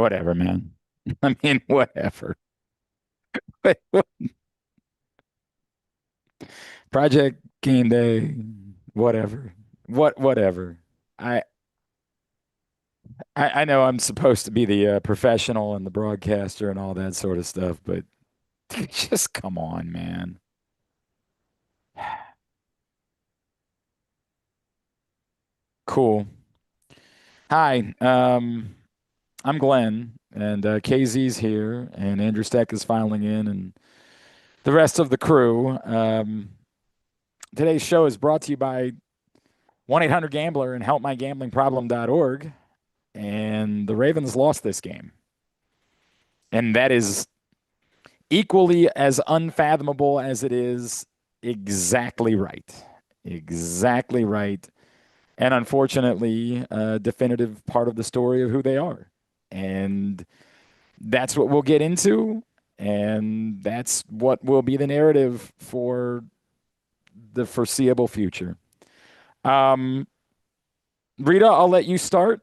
Whatever, man. I mean, whatever. Project Game Day, whatever. Whatever. I I know I'm supposed to be the professional and the broadcaster and all that sort of stuff, but just come on, man. Cool. Hi, I'm Glenn, and KZ's here, and Andrew Steck is filing in, and the rest of the crew. Today's show is brought to you by 1-800-GAMBLER and helpmygamblingproblem.org. And the Ravens lost this game. And that is equally as unfathomable as it is exactly right. Exactly right. And unfortunately, a definitive part of the story of who they are. And that's what we'll get into. And that's what will be the narrative for the foreseeable future. Um, Rita, I'll let you start.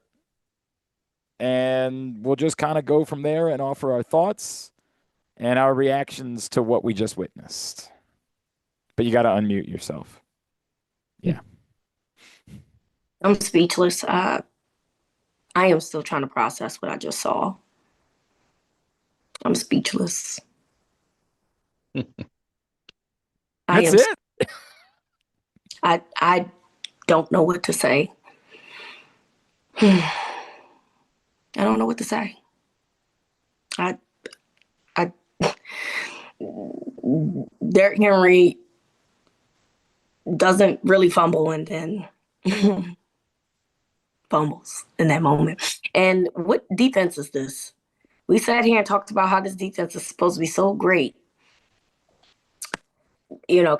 And we'll just kind of go from there and offer our thoughts and our reactions to what we just witnessed. But you got to unmute yourself. Yeah. I'm speechless. I am still trying to process what I just saw. I'm speechless. I That's am. it. I don't know what to say. I don't know what to say. I I Derrick Henry doesn't really fumble and then fumbles in that moment. And what defense is this? We sat here and talked about how this defense is supposed to be so great,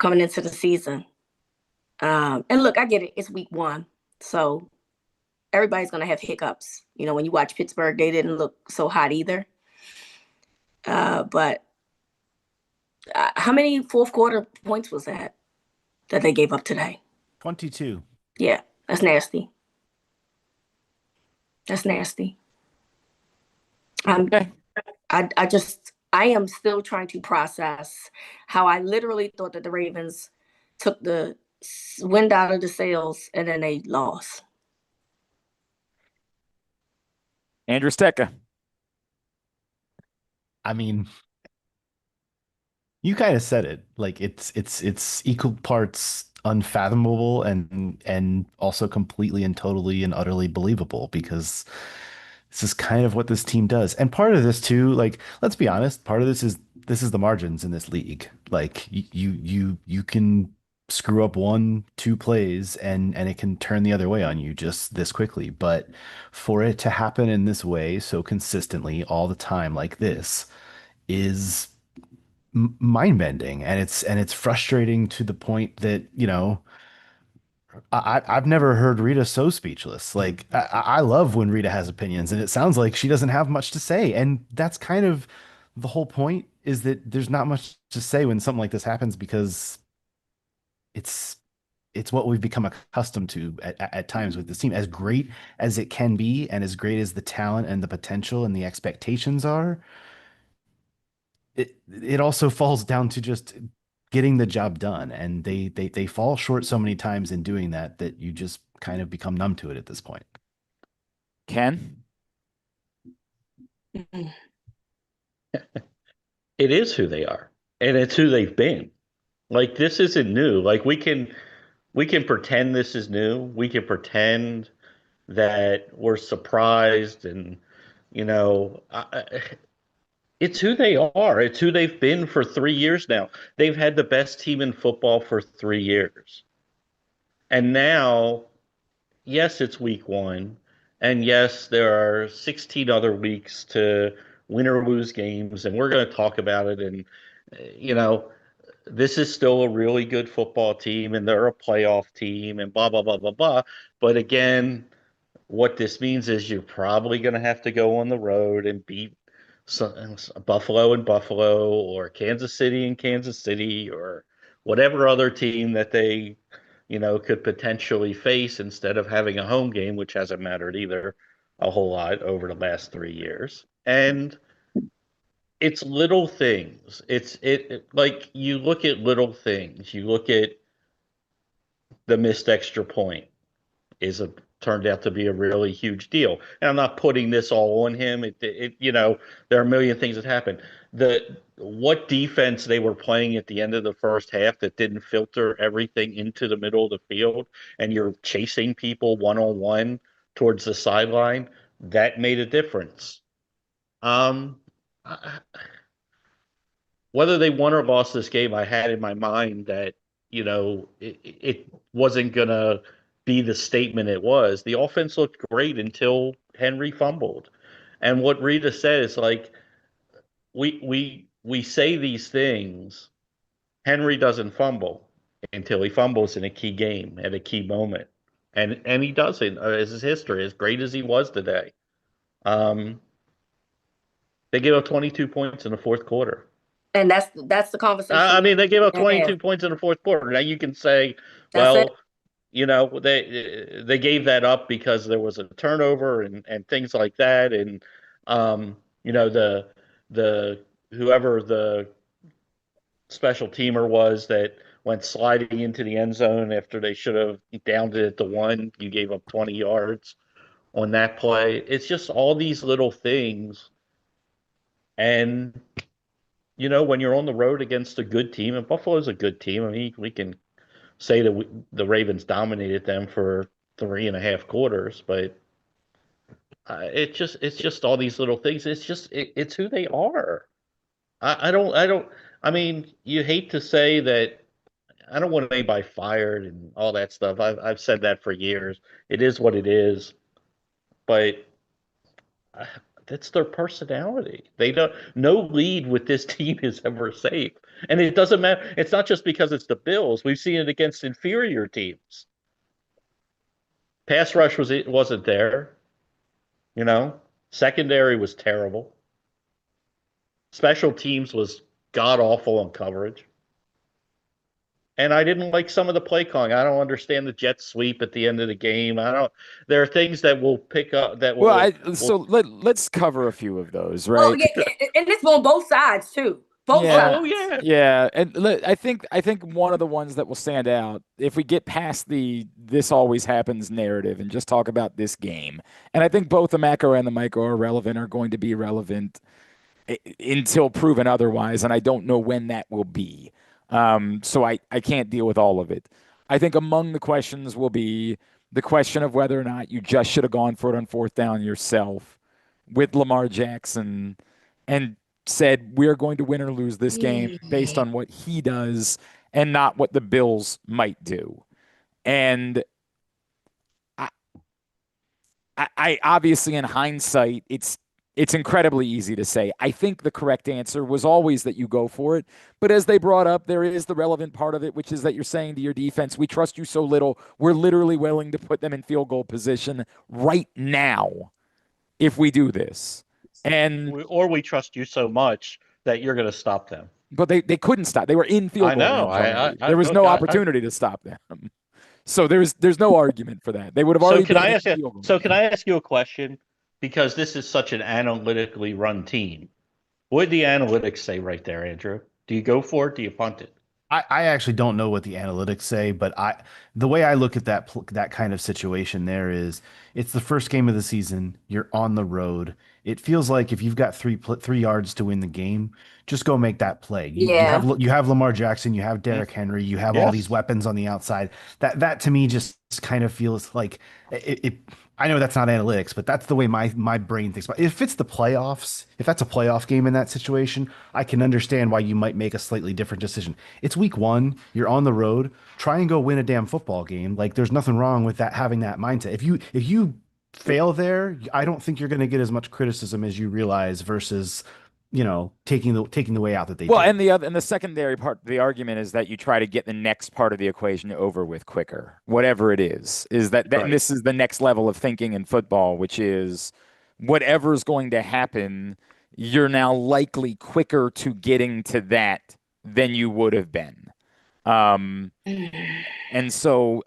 coming into the season. And look, I get it. It's week one. So everybody's going to have hiccups. When you watch Pittsburgh, they didn't look so hot either. But how many fourth quarter points was that they gave up today? 22. Yeah, that's nasty. That's nasty. Okay. I am still trying to process how I literally thought that the Ravens took the wind out of the sails and then they lost. Andrew Stecca. I mean, you kind of said it. Like it's equal parts unfathomable and also completely and totally and utterly believable because this is kind of what this team does. And part of this too, like let's be honest, part of this is the margins in this league. Like you can screw up one, two plays and it can turn the other way on you just this quickly. But for it to happen in this way so consistently all the time like this is mind bending and it's frustrating to the point that I've never heard Rita so speechless. Like I love when Rita has opinions and it sounds like she doesn't have much to say, and that's kind of the whole point, is that there's not much to say when something like this happens because it's it's what we've become accustomed to at times with this team, as great as it can be and as great as the talent and the potential and the expectations are. It also falls down to just getting the job done, and they fall short so many times in doing that that you just kind of become numb to it at this point. Ken. Mm-mm. It is who they are, and it's who they've been. Like this isn't new. Like we can pretend this is new. We can pretend that we're surprised and you know, it's who they are. It's who they've been for 3 years now. They've had the best team in football for 3 years. And now, yes, it's week one. And yes, there are 16 other weeks to win or lose games. And we're going to talk about it. And, you know, this is still a really good football team and they're a playoff team and blah, blah, blah, blah, blah. But again, what this means is you're probably going to have to go on the road and beat Buffalo and Buffalo or Kansas City and Kansas City or whatever other team that they could potentially face instead of having a home game, which hasn't mattered either. a whole lot over the last 3 years. And it's little things. Like you look at little things. You look at the missed extra point is a turned out to be a really huge deal. And I'm not putting this all on him. There are a million things that happen. What defense they were playing at the end of the first half that didn't filter everything into the middle of the field, and you're chasing people one on one towards the sideline, that made a difference. Um, whether they won or lost this game, I had in my mind that it wasn't gonna be the statement it was. The offense looked great until Henry fumbled, and what Rita said is like we say these things. Henry doesn't fumble until he fumbles in a key game at a key moment, and he doesn't. As his history, as great as he was today, um, they gave up 22 points in the fourth quarter. And that's the conversation. I mean, they gave up have. 22 points in the fourth quarter. Now you can say, That's it. well, they gave that up because there was a turnover and things like that, and the whoever the special teamer was that went sliding into the end zone after they should have downed it at the 1, you gave up 20 yards on that play. It's just all these little things, and when you're on the road against a good team, and Buffalo's a good team. I mean, we can say that the Ravens dominated them for 3.5 quarters, but it's just all these little things. It's who they are. I mean, you hate to say that. I don't want anybody fired and all that stuff. I've said that for years. It is what it is, but that's their personality. They don't. No lead with this team is ever safe, and it doesn't matter. It's not just because it's the Bills. We've seen it against inferior teams. Pass rush wasn't there. Secondary was terrible. Special teams was god awful on coverage. And I didn't like some of the play calling. I don't understand the jet sweep at the end of the game. I don't. There are things that will pick up that will. Well, let's cover a few of those, right? Oh yeah, and it's on both sides too. Both sides. Oh yeah. Yeah, and I think one of the ones that will stand out if we get past the "this always happens" narrative and just talk about this game, and I think both the macro and the micro are going to be relevant until proven otherwise, and I don't know when that will be. So I can't deal with all of it. I think among the questions will be the question of whether or not you just should have gone for it on fourth down yourself with Lamar Jackson and said, we're going to win or lose this game based on what he does and not what the Bills might do. And I obviously, in hindsight, it's incredibly easy to say. I think the correct answer was always that you go for it. But as they brought up, there is the relevant part of it, which is that you're saying to your defense, we trust you so little, we're literally willing to put them in field goal position right now if we do this. Or we trust you so much that you're going to stop them. But they couldn't stop. They were in field goal. I know. There was no opportunity to stop them. So there's no argument for that. They would have already been in field goal. So can I ask you a question? Because this is such an analytically run team. What did the analytics say right there, Andrew? Do you go for it? Do you punt it? I actually don't know what the analytics say, but the way I look at that kind of situation there is it's the first game of the season. You're on the road. It feels like if you've got 3 yards to win the game, just go make that play. You have Lamar Jackson, you have Derrick Henry, you have all these weapons on the outside. That to me just kind of feels like it. I know that's not analytics, but that's the way my brain thinks about it. If it's the playoffs, if that's a playoff game in that situation, I can understand why you might make a slightly different decision. It's week 1, you're on the road, try and go win a damn football game. Like there's nothing wrong with that, having that mindset. If you fail there, I don't think you're going to get as much criticism as you realize versus taking the way out that they did. And the secondary part of the argument is that you try to get the next part of the equation over with quicker, whatever it is that right. And this is the next level of thinking in football, which is whatever's going to happen, you're now likely quicker to getting to that than you would have been. And so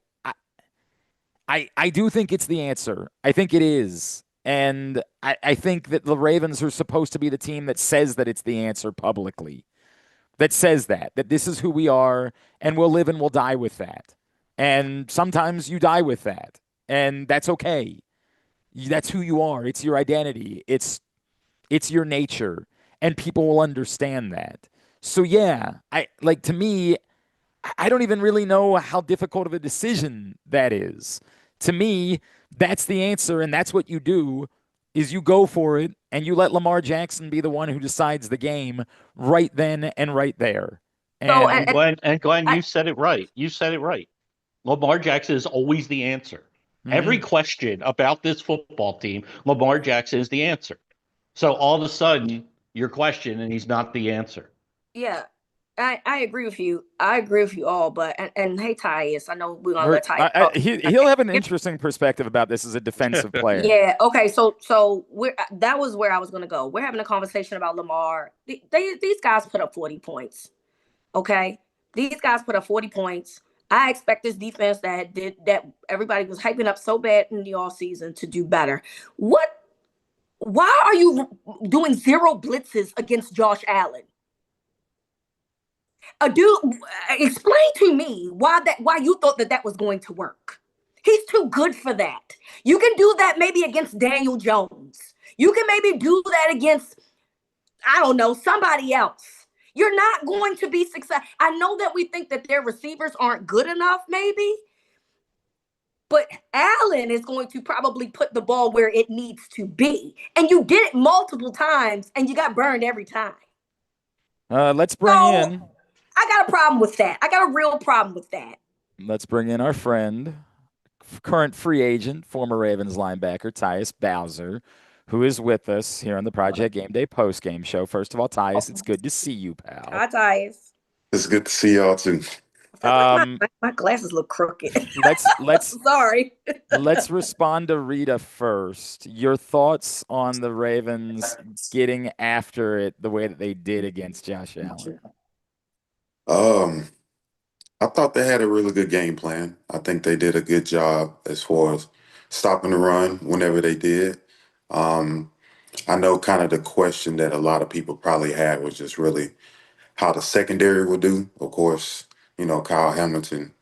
I do think it's the answer. I think it is. And I think that the Ravens are supposed to be the team that says that it's the answer publicly, that says that this is who we are, and we'll live and we'll die with that. And sometimes you die with that, and that's okay. That's who you are. It's your identity. It's your nature, and people will understand that. So yeah, to me, I don't even really know how difficult of a decision that is. To me, that's the answer, and that's what you do is you go for it and you let Lamar Jackson be the one who decides the game right then and right there. So, And Glenn, I, you said it right. You said it right. Lamar Jackson is always the answer. Every mhm. question about this football team, Lamar Jackson is the answer. So all of a sudden, your question, and he's not the answer. yeah, I agree with you. I agree with you all. But and hey, Tyus, I know we're gonna let Tyus talk. He'll have an interesting perspective about this as a defensive player. Yeah. Okay. So we're that was where I was gonna go. We're having a conversation about Lamar. These guys put up 40 points. Okay, these guys put up 40 points. I expect this defense that everybody was hyping up so bad in the offseason to do better. Why are you doing zero blitzes against Josh Allen? Explain to me why you thought that was going to work. He's too good for that. You can do that maybe against Daniel Jones. You can maybe do that against, I don't know, somebody else. You're not going to be successful. I know that we think that their receivers aren't good enough, maybe, but Allen is going to probably put the ball where it needs to be. And you did it multiple times and you got burned every time. Let's bring in. I got a problem with that. I got a real problem with that. Let's bring in our friend, current free agent, former Ravens linebacker, Tyus Bowser, who is with us here on the Project Game Day postgame show. First of all, Tyus, it's good to see you, pal. Hi, Tyus. It's good to see y'all too. My glasses look crooked. Let's Sorry. Let's respond to Rita first. Your thoughts on the Ravens getting after it the way that they did against Josh Allen? I thought they had a really good game plan. I think they did a good job as far as stopping the run whenever they did. I know kind of the question that a lot of people probably had was just really how the secondary would do. Of course, Kyle Hamilton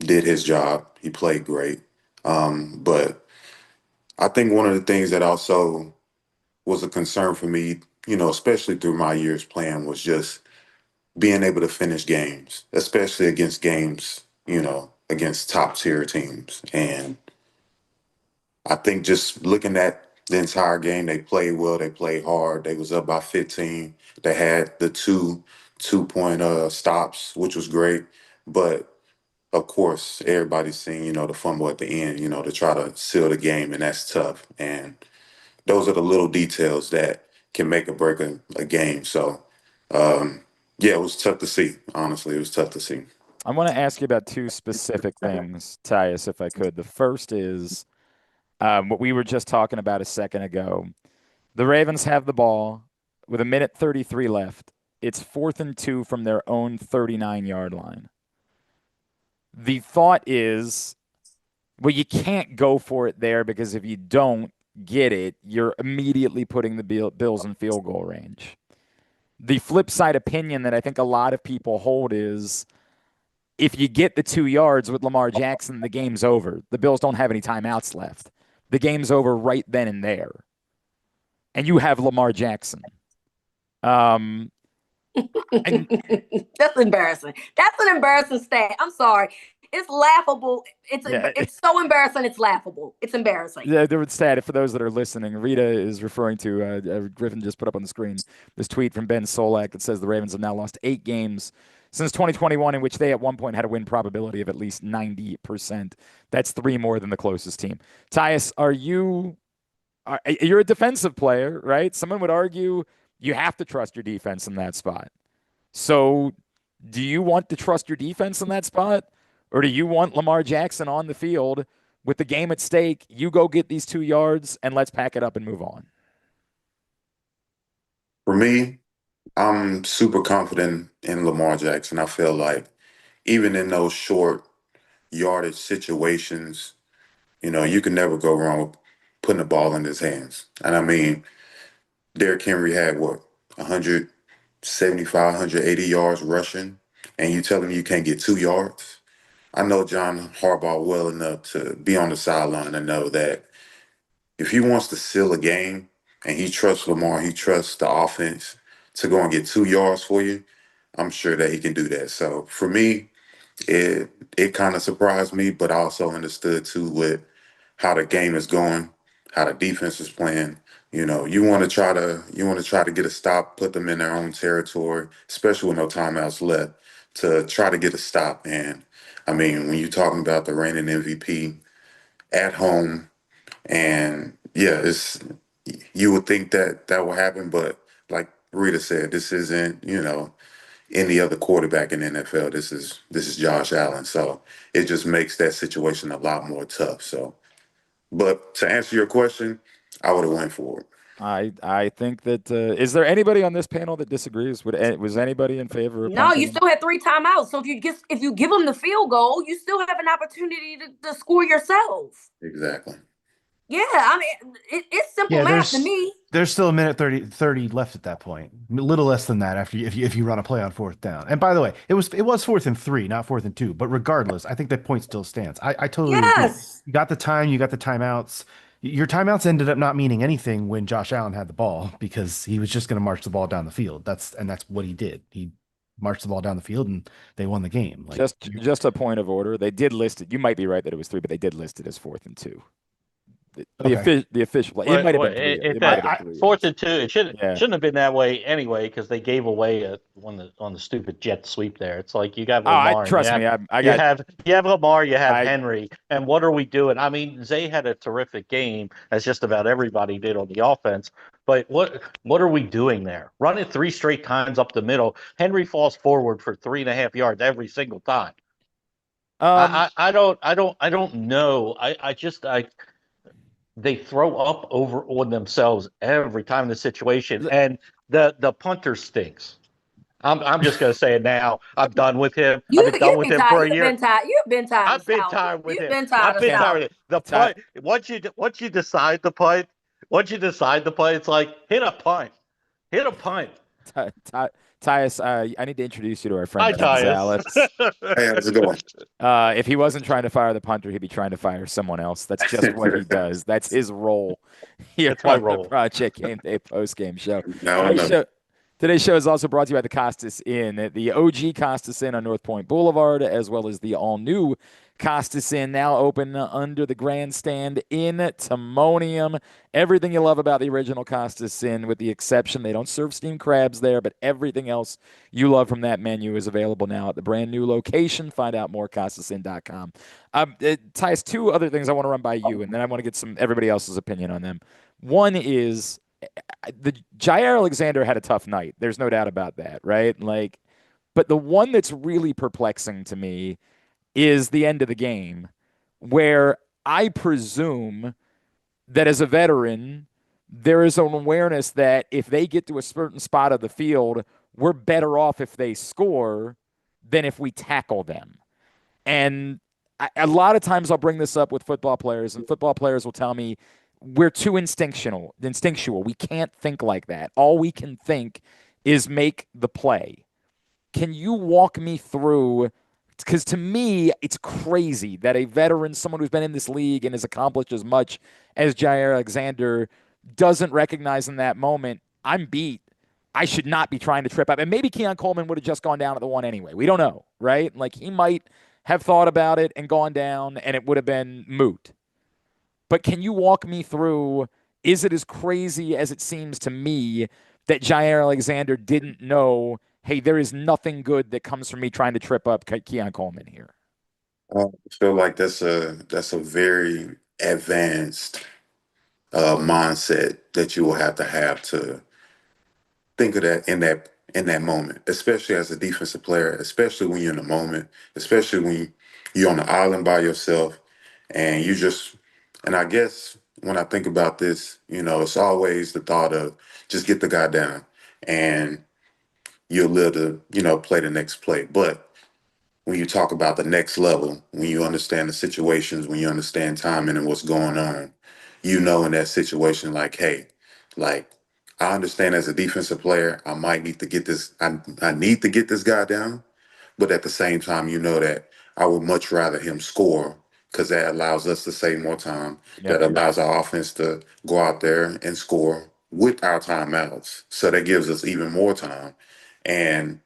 did his job. He played great. But I think one of the things that also was a concern for me, especially through my years playing, was just being able to finish games, especially against games, against top tier teams. And I think just looking at the entire game, they played well, they played hard. They was up by 15. They had the two-point stops, which was great. But of course, everybody's seen, the fumble at the end, to try to seal the game, and that's tough. And those are the little details that can make or break a game. So, yeah, it was tough to see. Honestly, it was tough to see. I want to ask you about two specific things, Tyus, if I could. The first is what we were just talking about a second ago. The Ravens have the ball with 1:33 left. It's 4th and 2 from their own 39-yard line. The thought is, well, you can't go for it there because if you don't get it, you're immediately putting the Bills in field goal range. The flip side opinion that I think a lot of people hold is if you get the 2 yards with Lamar Jackson, the game's over. The Bills don't have any timeouts left. The game's over right then and there. And you have Lamar Jackson. That's embarrassing. That's an embarrassing stat. I'm sorry. It's laughable. It's so embarrassing. It's laughable. It's embarrassing. Yeah, there was stat for those that are listening. Rita is referring to Griffin just put up on the screen this tweet from Ben Solak that says the Ravens have now lost 8 games since 2021 in which they at one point had a win probability of at least 90%. That's 3 more than the closest team. Tyus, you're a defensive player, right? Someone would argue you have to trust your defense in that spot. So do you want to trust your defense in that spot? Or do you want Lamar Jackson on the field with the game at stake? You go get these 2 yards and let's pack it up and move on. For me, I'm super confident in Lamar Jackson. I feel like even in those short yardage situations, you can never go wrong putting the ball in his hands. And I mean, Derrick Henry had what, 175, 180 yards rushing, and you tell him you can't get 2 yards? I know John Harbaugh well enough to be on the sideline and know that if he wants to seal a game and he trusts Lamar, he trusts the offense to go and get 2 yards for you, I'm sure that he can do that. So for me, it kind of surprised me, but I also understood too with how the game is going, how the defense is playing. You want to try to get a stop, put them in their own territory, especially with no timeouts left, to try to get a stop. And I mean, when you're talking about the reigning MVP at home, and yeah, you would think that that will happen, but like Rita said, this isn't any other quarterback in the NFL. This is Josh Allen, so it just makes that situation a lot more tough. So, but to answer your question, I would have went for it. I think that is there anybody on this panel that disagrees? Was anybody in favor of No, you punting? still had 3 timeouts. So if you give them the field goal, you still have an opportunity to score yourself. Exactly. Yeah, I mean, it's simple math to me. There's still a minute 30 left at that point. A little less than that after if you run a play on fourth down. And by the way, it was 4th and 3, not 4th and 2. But regardless, I think that point still stands. I totally agree. Yes. You got the time, you got the timeouts. Your timeouts ended up not meaning anything when Josh Allen had the ball because he was just going to march the ball down the field. That's what he did. He marched the ball down the field and they won the game. Like, just a point of order. They did list it. You might be right that it was 3, but they did list it as 4th and 2. The official. It might have been 3. It might have been 3. 4th and 2. It shouldn't have been that way anyway because they gave away on the stupid jet sweep there. It's like you got Lamar. Trust me. You have Lamar. You have Henry. And what are we doing? I mean, Zay had a terrific game, as just about everybody did on the offense. But what are we doing there? Run it 3 straight times up the middle. Henry falls forward for 3.5 yards every single time. I don't know. They throw up over on themselves every time in the situation, and the punter stinks. I'm just going to say it now. I'm done with him. I've been done with him for a year. You've been tired. I've been tired with him. Been tired I've been tired with it. The punt. Once you decide the punt, it's like hit a punt. Hit a punt. Tyus, I need to introduce you to our friend Hi, Alex. Tyus. Hey, how's it going? If he wasn't trying to fire the punter, he'd be trying to fire someone else. That's just what he does. That's his role here That's my on role. the Project Gameday postgame show. No. Today's show is also brought to you by the Costas Inn, the OG Costas Inn on North Point Boulevard, as well as the all-new Costas Inn, now open under the grandstand in Timonium. Everything you love about the original Costas Inn, with the exception they don't serve steamed crabs there, but everything else you love from that menu is available now at the brand new location. Find out more, CostasInn.com. Tyus, 2 other things I want to run by you, and then I want to get everybody else's opinion on them. One is the Jair Alexander had a tough night. There's no doubt about that, right? But the one that's really perplexing to me is the end of the game, where I presume that as a veteran, there is an awareness that if they get to a certain spot of the field, we're better off if they score than if we tackle them. And a lot of times I'll bring this up with football players, and football players will tell me, we're too instinctual. We can't think like that. All we can think is make the play. Can you walk me through? Because to me, it's crazy that a veteran, someone who's been in this league and has accomplished as much as Jair Alexander, doesn't recognize in that moment, I'm beat. I should not be trying to trip up. And maybe Keon Coleman would have just gone down at the 1 anyway. We don't know, right? He might have thought about it and gone down, and it would have been moot. But can you walk me through, is it as crazy as it seems to me that Jair Alexander didn't know, hey, there is nothing good that comes from me trying to trip up Keon Coleman here? I feel like that's a very advanced mindset that you will have to think of that in that moment, especially as a defensive player, especially when you're in the moment, especially when you're on the island by yourself, and and I guess when I think about this, it's always the thought of just get the guy down and you'll live to, play the next play. But when you talk about the next level, when you understand the situations, when you understand timing and what's going on, you know, in that situation, like, hey, like, I understand as a defensive player, I might need to get this. I need to get this guy down, but at the same time, you know that I would much rather him score because that allows us to save more time. Yep. That allows our offense to go out there and score with our timeouts. So that gives us even more time. And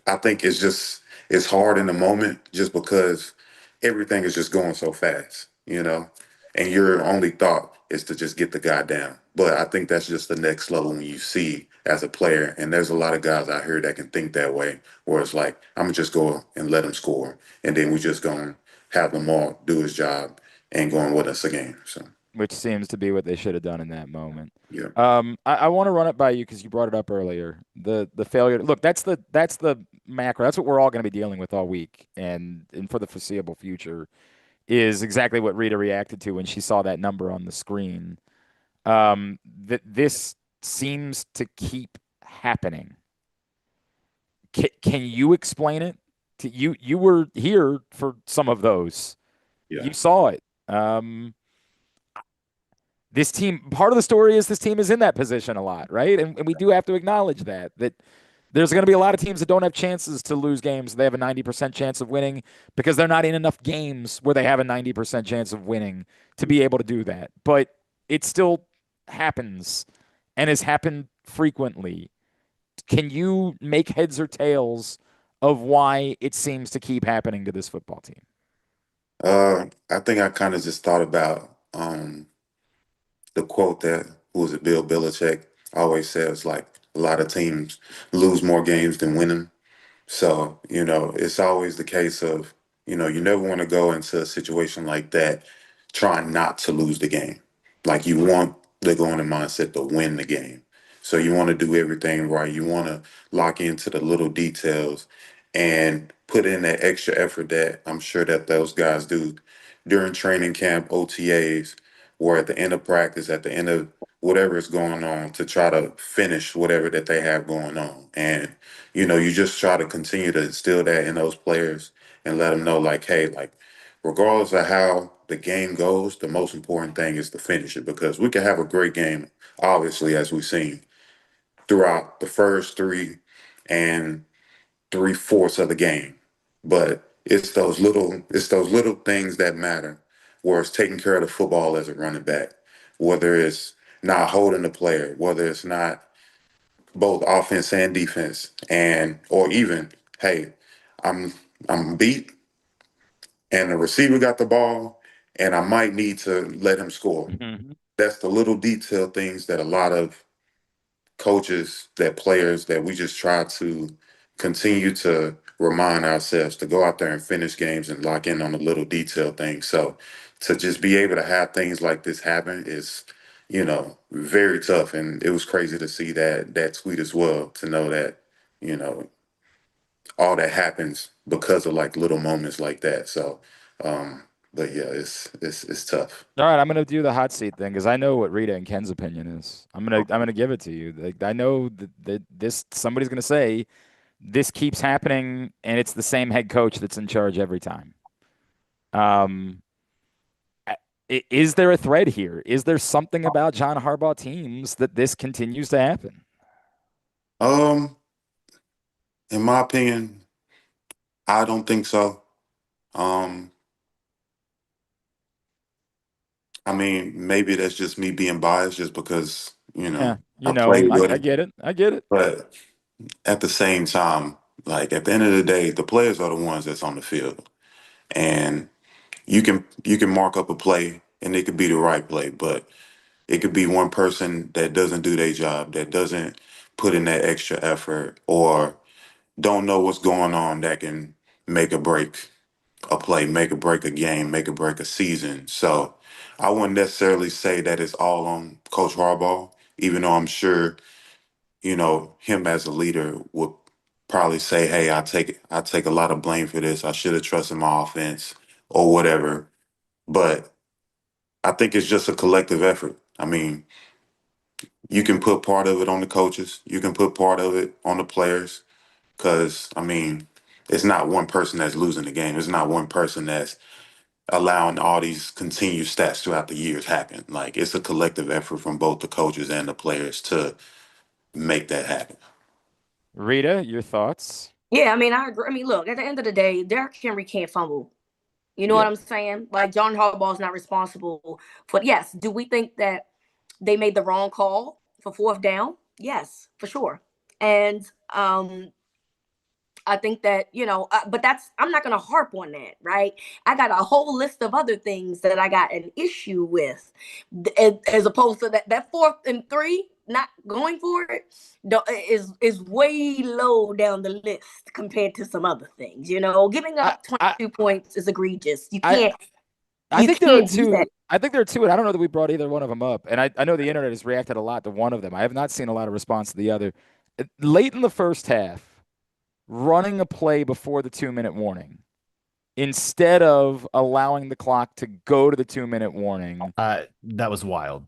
I think it's hard in the moment just because everything is just going so fast, and your only thought is to just get the guy down. But I think that's just the next level when you see as a player, and there's a lot of guys out here that can think that way, where it's like, I'm gonna just go and let him score, and then we just gonna have them all do his job and going with us again. So Which seems to be what they should have done in that moment. yeah, I want to run it by you because you brought it up earlier. The failure. Look, that's the macro. That's what we're all going to be dealing with all week and for the foreseeable future is exactly what Rita reacted to when she saw that number on the screen. That this seems to keep happening. Can you explain it? You were here for some of those. yeah. You saw it. This team, part of the story is this team is in that position a lot, right? And we do have to acknowledge that there's going to be a lot of teams that don't have chances to lose games. They have a 90% chance of winning because they're not in enough games where they have a 90% chance of winning to be able to do that. But it still happens and has happened frequently. Can you make heads or tails of why it seems to keep happening to this football team? I think I kind of just thought about the quote that who was it, Bill Belichick always says, like, a lot of teams lose more games than win them. So, it's always the case of, you never want to go into a situation like that trying not to lose the game. Like, you want to go in the mindset to win the game. So you want to do everything right. You want to lock into the little details and put in that extra effort that I'm sure that those guys do during training camp, OTAs, or at the end of practice, at the end of whatever is going on to try to finish whatever that they have going on. And you just try to continue to instill that in those players and let them know, like, hey, like, regardless of how the game goes, the most important thing is to finish it because we can have a great game, obviously, as we've seen throughout the first and 3/4 of the game. But it's those little things that matter, where it's taking care of the football as a running back, whether it's not holding the player, whether it's not both offense and defense, and or even, hey, I'm I'm beat and the receiver got the ball and I might need to let him score. Mm-hmm. That's the little detail things that a lot of coaches, that players, that we just try to continue to remind ourselves to go out there and finish games and lock in on the little detail things. So to just be able to have things like this happen is, very tough. And it was crazy to see that tweet as well, to know that, you know, all that happens because of like little moments like that. So but yeah, it's tough. All right, I'm gonna do the hot seat thing because I know what Rita and Ken's opinion is. I'm gonna give it to you. Like, I know that this somebody's gonna say this keeps happening and it's the same head coach that's in charge every time. Um, is there a thread here? Is there something about John Harbaugh teams that this continues to happen? Um, in my opinion, I don't think so. Um, I mean, maybe that's just me being biased just because, Yeah, I played with I him. get it. I get it. But at the same time, like, at the end of the day, the players are the ones that's on the field. And you can mark up a play and it could be the right play, but it could be one person that doesn't do their job, that doesn't put in that extra effort, or don't know what's going on, that can make or break a play, make or break a game, make or break a season. So I wouldn't necessarily say that it's all on Coach Harbaugh, even though I'm sure, him as a leader would probably say, hey, I take a lot of blame for this. I should have trusted my offense or whatever. But I think it's just a collective effort. I mean, you can put part of it on the coaches, you can put part of it on the players, because I mean, it's not one person that's losing the game. It's not one person that's allowing all these continued stats throughout the years happen. Like it's a collective effort from both the coaches and the players to make that happen. Rita, your thoughts? Yeah, I mean, I agree. I mean, look, at the end of the day, Derrick Henry can't fumble. You know Yeah. what I'm saying? Like, John Harbaugh's not responsible for. Yes, do we think that they made the wrong call for fourth down? Yes, for sure. And I think that, but I'm not going to harp on that, right? I got a whole list of other things that I got an issue with, as opposed to that 4th and 3, not going for it, is way low down the list compared to some other things. Giving up 22 points is egregious. You can't. I think there are two. That. I think there are two, and I don't know that we brought either one of them up. And I know the internet has reacted a lot to one of them. I have not seen a lot of response to the other. Late in the first half, running a play before the 2-minute warning instead of allowing the clock to go to the 2-minute warning. That was wild.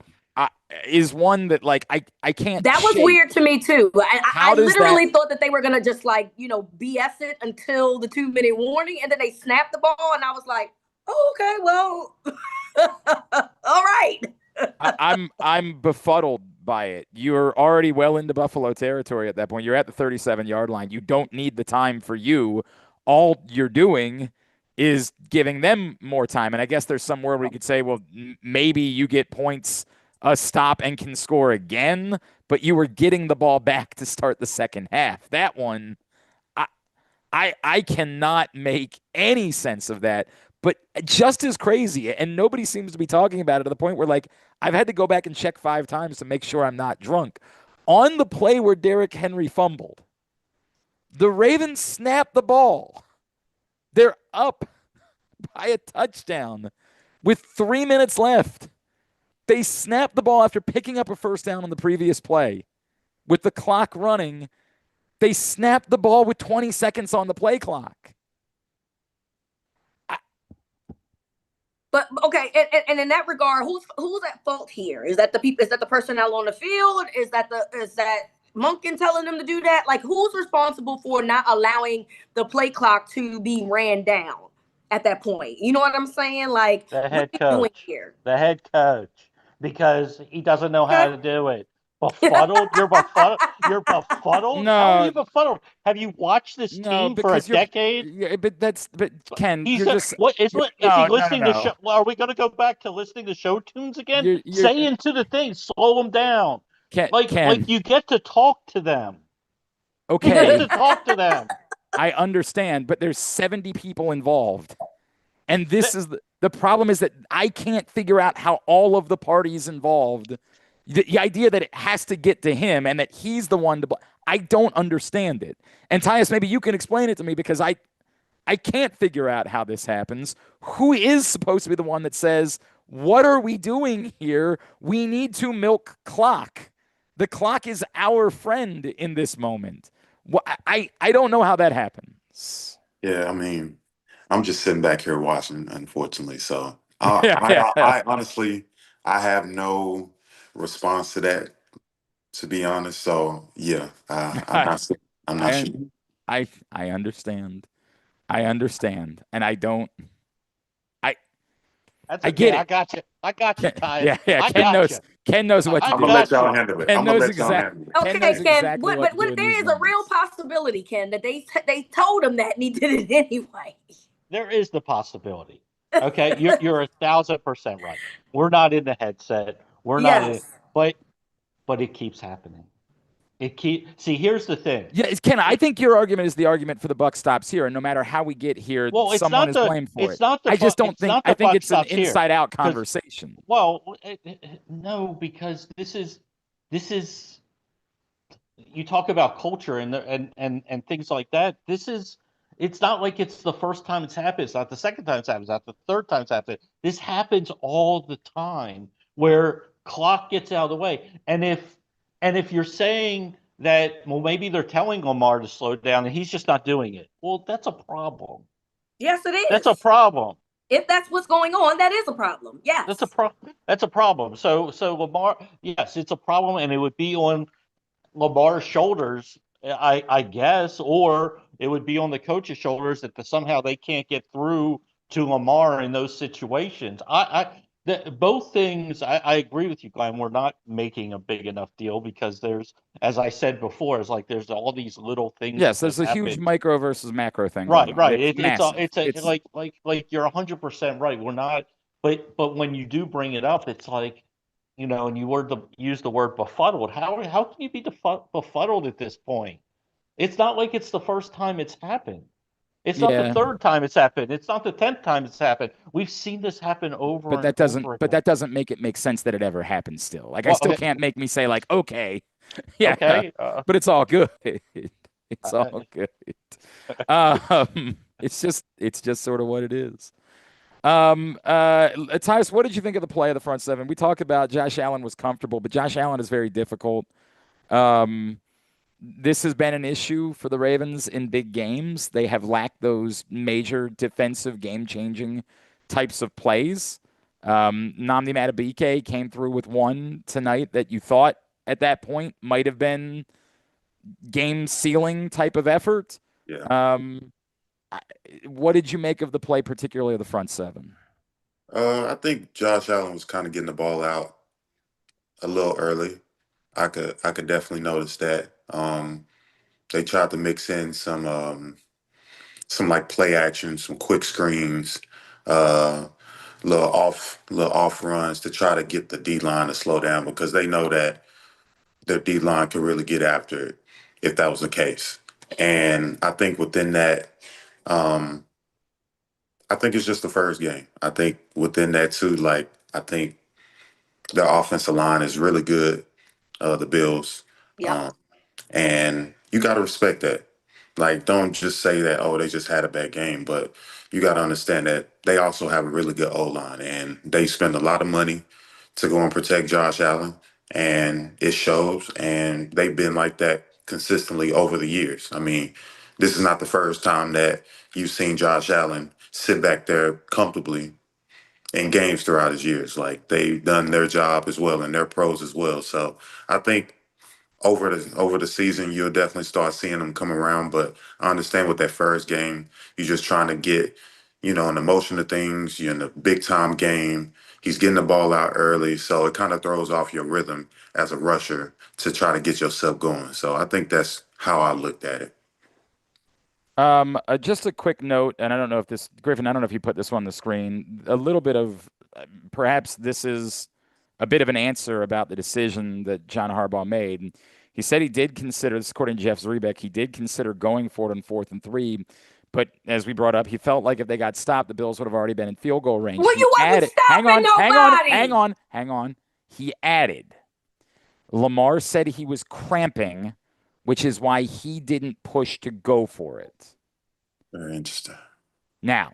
Is one that I can't. That was weird to me too. I literally thought that they were gonna just BS it until the 2-minute warning, and then they snapped the ball, and I was like, oh, okay, well, all right. I'm befuddled by it. You're already well into Buffalo territory at that point. You're at the 37-yard line. You don't need the time for you. All you're doing is giving them more time. And I guess there's somewhere where you could say, well, maybe you get points, a stop, and can score again, but you were getting the ball back to start the second half. That one, I cannot make any sense of that. But just as crazy, and nobody seems to be talking about it to the point where, I've had to go back and check 5 times to make sure I'm not drunk. On the play where Derrick Henry fumbled, the Ravens snapped the ball. They're up by a touchdown with 3 minutes left. They snapped the ball after picking up a first down on the previous play. With the clock running, they snapped the ball with 20 seconds on the play clock. But okay, and in that regard, who's at fault here? Is that the people? Is that the personnel on the field? Is that Monken telling them to do that? Who's responsible for not allowing the play clock to be ran down at that point? You know what I'm saying? The head coach. The head coach, because he doesn't know how to do it. Befuddled? You're befuddled? You're befuddled? No. How are you befuddled? Have you watched this team for a decade? Yeah, but Ken, Is he listening to show? Well, are we going to go back to listening to show tunes again? Say into the thing, slow them down. Ken, you get to talk to them. Okay. You get to talk to them. I understand, but there's 70 people involved. And this is the problem is that I can't figure out how all of the parties involved, the idea that it has to get to him and that he's the one to I don't understand it. And Tyus, maybe you can explain it to me because I can't figure out how this happens. Who is supposed to be the one that says, what are we doing here? We need to milk clock. The clock is our friend in this moment. I don't know how that happens. Yeah, I mean, I'm just sitting back here watching, unfortunately. So I honestly, I have no response to that, to be honest. So yeah, I'm not sure. I understand. I understand, and I don't. I get it. I got you. I got you, Ty. Yeah. Ken knows what to do. I'm gonna let y'all handle it. Ken knows exactly. Okay, Ken. But there is a real possibility, Ken, that they told him that and he did it anyway. There is the possibility. Okay, you're 1,000% right. We're not in the headset. We're not in, but it keeps happening. See, here's the thing. Yeah, Ken, I think your argument is the argument for the buck stops here, and no matter how we get here, someone is blamed for it. I just don't think. I think it's an inside-out conversation. Well, no, because this is. You talk about culture and things like that. It's not like it's the first time it's happened. It's not the second time it's happened. It's not the third time it's happened. This happens all the time where clock gets out of the way, and if you're saying that, well, maybe they're telling Lamar to slow down and he's just not doing it, well, that's a problem. Yes, it is. That's a problem. If that's what's going on, that is a problem. Yes. That's a problem. So Lamar, yes, it's a problem, and it would be on Lamar's shoulders, I guess, or it would be on the coach's shoulders that somehow they can't get through to Lamar in those situations. Both things, I agree with you, Glenn. We're not making a big enough deal because there's, as I said before, it's like there's all these little things. Yes, that there's a huge happen. micro versus macro thing. Right, going on. right. It's massive. It's like you're 100% right. We're not, but when you do bring it up, it's like, and you use the word befuddled. How can you be befuddled at this point? It's not like it's the first time it's happened. It's not the third time it's happened. It's not the 10th time it's happened. We've seen this happen over and over again. But that doesn't make it make sense that it ever happened still. Like, I still can't make me say, like, okay. Yeah. Okay. But it's all good. It's all good. It's just sort of what it is. Tyus, what did you think of the play of the front seven? We talked about Josh Allen was comfortable, but Josh Allen is very difficult. This has been an issue for the Ravens in big games. They have lacked those major defensive game-changing types of plays. Nnamdi Madubuike came through with one tonight that you thought at that point might have been game-sealing type of effort. Yeah. What did you make of the play, particularly of the front seven? I think Josh Allen was kind of getting the ball out a little early. I could definitely notice that. They tried to mix in some like play action, some quick screens, little off runs to try to get the D line to slow down because they know that their D line could really get after it if that was the case. And I think within that, I think it's just the first game. I think within that too, like I think their offensive line is really good. The Bills. Yeah. And you got to respect that. Like, don't just say that, oh, they just had a bad game, but you got to understand that they also have a really good O-line, and they spend a lot of money to go and protect Josh Allen, and it shows, and they've been like that consistently over the years. I mean, this is not the first time that you've seen Josh Allen sit back there comfortably in games throughout his years. Like, they've done their job as well, and they're pros as well. So I think over the season, you'll definitely start seeing them come around. But I understand with that first game, you're just trying to get, an emotion of things. You're in a big time game. He's getting the ball out early, so it kind of throws off your rhythm as a rusher to try to get yourself going. So I think that's how I looked at it. Just a quick note, and I don't know if Griffin, I don't know if you put this on the screen. A little bit of perhaps this is a bit of an answer about the decision that John Harbaugh made. He said he did consider, this according to Jeff Zrebiec, he did consider going for it on 4th and 3, but as we brought up, he felt like if they got stopped, the Bills would have already been in field goal range. Well, you wasn't stopping nobody. Hang on. He added, Lamar said he was cramping, which is why he didn't push to go for it. Very interesting. Now,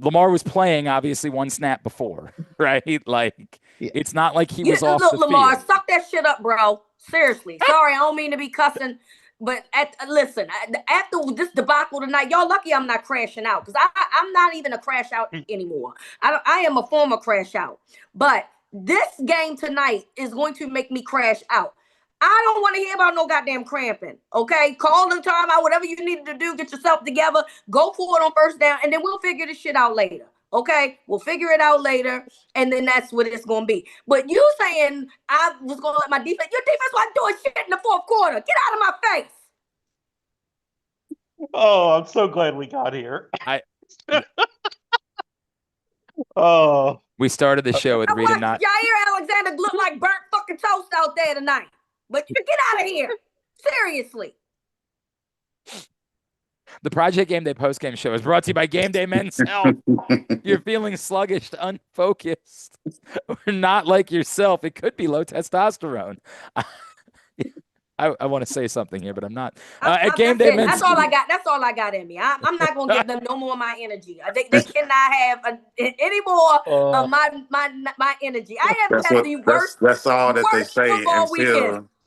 Lamar was playing obviously one snap before, right? Like, it's not like he was off the field. Lamar, suck that shit up, bro. Seriously. Sorry, I don't mean to be cussing, but listen, after this debacle tonight, y'all lucky I'm not crashing out because I'm not even a crash out anymore. I am a former crash out. But this game tonight is going to make me crash out. I don't want to hear about no goddamn cramping, okay? Call the timeout, whatever you needed to do, get yourself together, go for it on first down, and then we'll figure this shit out later, okay? We'll figure it out later, and then that's what it's going to be. But you saying I was going to let my defense, your defense wasn't doing shit in the fourth quarter. Get out of my face. Oh, I'm so glad we got here. Oh. We started the show with Reeta not. Jair Alexander looked like burnt fucking toast out there tonight. But you get out of here. Seriously. The Project Gameday postgame show is brought to you by Gameday Men's Health. You're feeling sluggish, unfocused, or not like yourself. It could be low testosterone. I want to say something here, but I'm not. At Gameday Men's That's all I got. That's all I got in me. I'm not going to give them no more of my energy. They cannot have any more of my energy. I am telling you, that's all that they say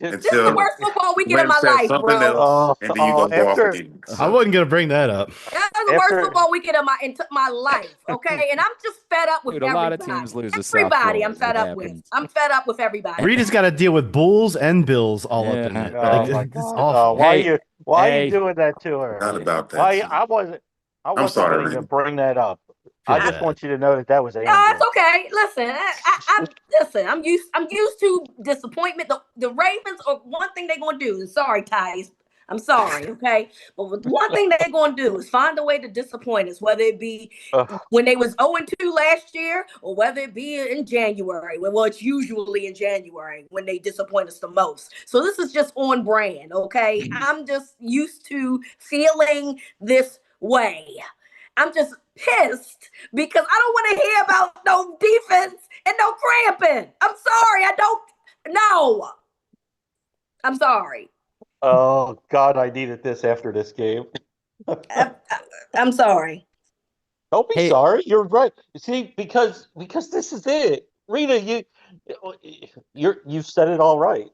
this is the worst football weekend of my life, bro. And then you go off again. I wasn't gonna bring that up. That's the worst football weekend of my life. Okay, and I'm just fed up with everybody. A lot of teams lose everybody. I'm fed up with. I'm fed up with everybody. Reeta's got to deal with Bulls and Bills all up in it. Oh, my God. Why are you doing that to her? Not about that. I I'm wasn't sorry, going to Rita. bring that up. Feel I just bad. want you to know that was No, Andrew. it's okay. Listen, listen. I'm used to disappointment. The Ravens are one thing they're gonna do. Sorry, Tyus. I'm sorry, okay? But one thing they're gonna do is find a way to disappoint us, whether it be when they was 0-2 last year, or whether it be in January. Well, it's usually in January when they disappoint us the most. So this is just on brand, okay? I'm just used to feeling this way. I'm just pissed because I don't want to hear about no defense and no cramping. I'm sorry. I don't know. I'm sorry. Oh, God, I needed this after this game. I'm sorry. Don't be Hey, sorry. You're right. You see, because this is it. Rita, you said it all right.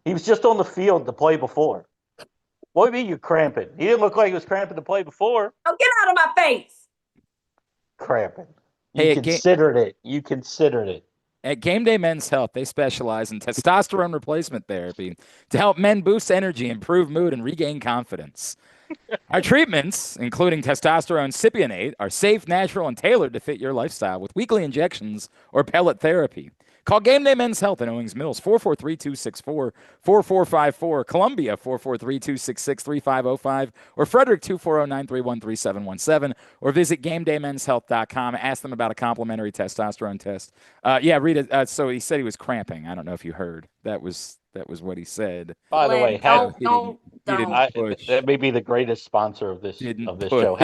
He was just on the field the play before. What do you mean you're cramping? He didn't look like he was cramping the play before. Oh, get out of my face. Cramping. You hey, considered it. You considered it. at Gameday Men's Health, they specialize in testosterone replacement therapy to help men boost energy, improve mood, and regain confidence. Our treatments, including testosterone cypionate, are safe, natural, and tailored to fit your lifestyle with weekly injections or pellet therapy. Call Gameday Men's Health in Owings Mills, 443-264-4454, Columbia, 443-266-3505, or Frederick, 240-931-3717, or visit GameDayMen'sHealth.com. Ask them about a complimentary testosterone test. Yeah, Rita, so he said he was cramping. I don't know if you heard. That was what he said. By the way, Glenn, So don't. he didn't push. that may be the greatest sponsor of this Didn't show. push.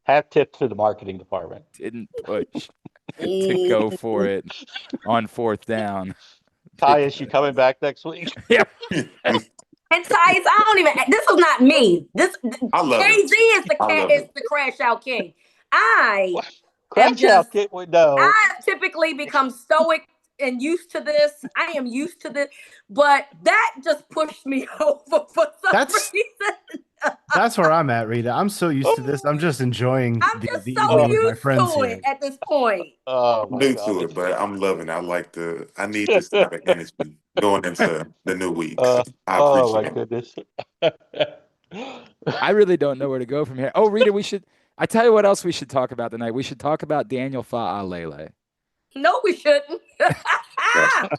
Hat tip to the marketing department. Didn't push to go for it on fourth down. Tyus, you coming back next week? Yeah. And Tyus, I don't even. This is not me. This I love KZ it. is the I cat. love Is it. the crash out king. I am Crash out, just. kid. No. I've typically become stoic and used to this. I am used to this, but that just pushed me over for some reason. That's where I'm at, Rita. I'm so used to this. I'm just enjoying I'm the just the so evening with my used friends to here. it at this point. Oh I'm my new God. to it, but I'm loving it. I need this type of energy going into the new week. I Oh my appreciate it. goodness. I really don't know where to go from here. Oh, Rita, I tell you what else we should talk about tonight. We should talk about Daniel Fa'alele. No, we shouldn't. Ah!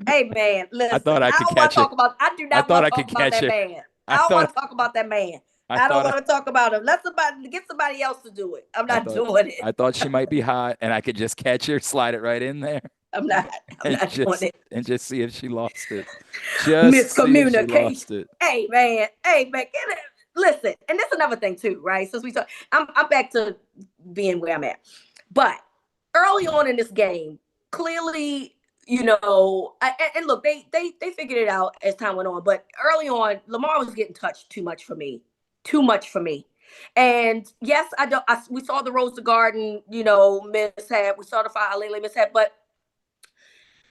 Hey man, listen. I thought I could don't want catch to it. talk about. I do I not thought want I to talk could about catch that it. man. I I don't thought want to talk about that man. I I don't thought want to talk about him. Let somebody get somebody else to do it. I'm I not thought doing it. I thought she might be hot, and I could just catch her, slide it right in there, I'm not doing it. and just see if she lost it. Just see if she Miscommunication. lost it. Hey man, get it. Listen, and this is another thing too, right? Since we talk, I'm back to being where I'm at. But early on in this game, clearly, and look, they figured it out as time went on. But early on, Lamar was getting touched too much for me, And yes, we saw the Rose Garden, mishap. We saw the Fa'alele mishap, but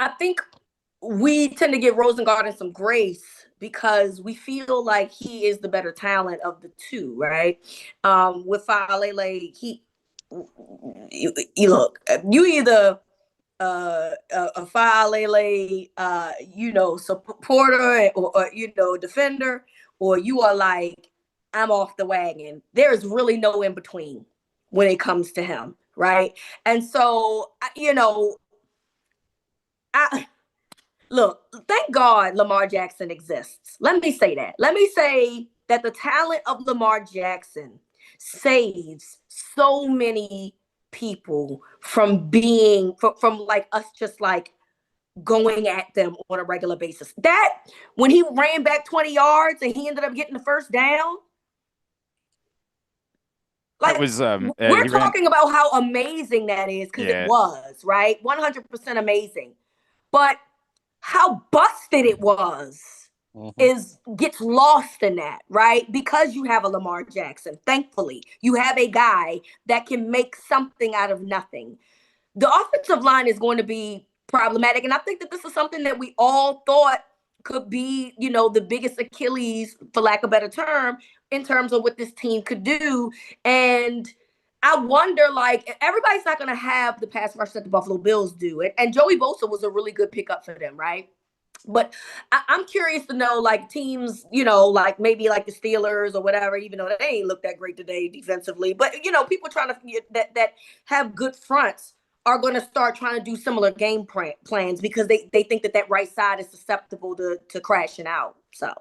I think we tend to give Rosengarten some grace because we feel like he is the better talent of the two, right? With Fa'alele, you look, you either a Fa'alele, supporter or defender, or you are like, I'm off the wagon. There's really no in between when it comes to him, right? And so, look, thank God Lamar Jackson exists. Let me say that. Let me say that the talent of Lamar Jackson saves so many people from being from like us just like going at them on a regular basis. That when he ran back 20 yards and he ended up getting the first down. Like, That was we're talking about how amazing that is because it was, right? 100% amazing. But how busted it was gets lost in that, right? Because you have a Lamar Jackson. Thankfully, you have a guy that can make something out of nothing. The offensive line is going to be problematic. And I think that this is something that we all thought could be, the biggest Achilles, for lack of a better term, in terms of what this team could do. And I wonder, everybody's not going to have the pass rush that the Buffalo Bills do. And Joey Bosa was a really good pickup for them, right? But I'm curious to know, like teams, like maybe like the Steelers or whatever, even though they ain't looked that great today defensively. But people trying to that have good fronts are going to start trying to do similar game plans because they think that right side is susceptible to crashing out. So,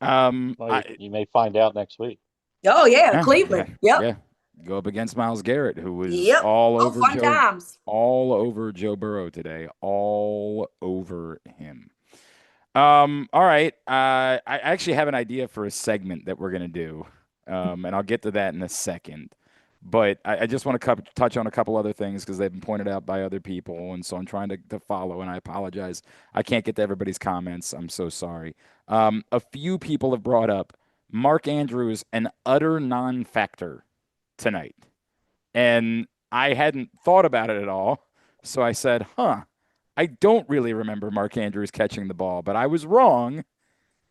Well, you may find out next week. oh yeah, Cleveland. Yep. Yeah. Go up against Myles Garrett, who was Yep. all over fun times. all over Joe Burrow today, all over him. All right. I actually have an idea for a segment that we're gonna do, and I'll get to that in a second. But I just want to touch on a couple other things because they've been pointed out by other people, and so I'm trying to follow. And I apologize, I can't get to everybody's comments. I'm so sorry. A few people have brought up Mark Andrews an utter non-factor tonight, and I hadn't thought about it at all. So I said, "Huh." I don't really remember Mark Andrews catching the ball, but I was wrong.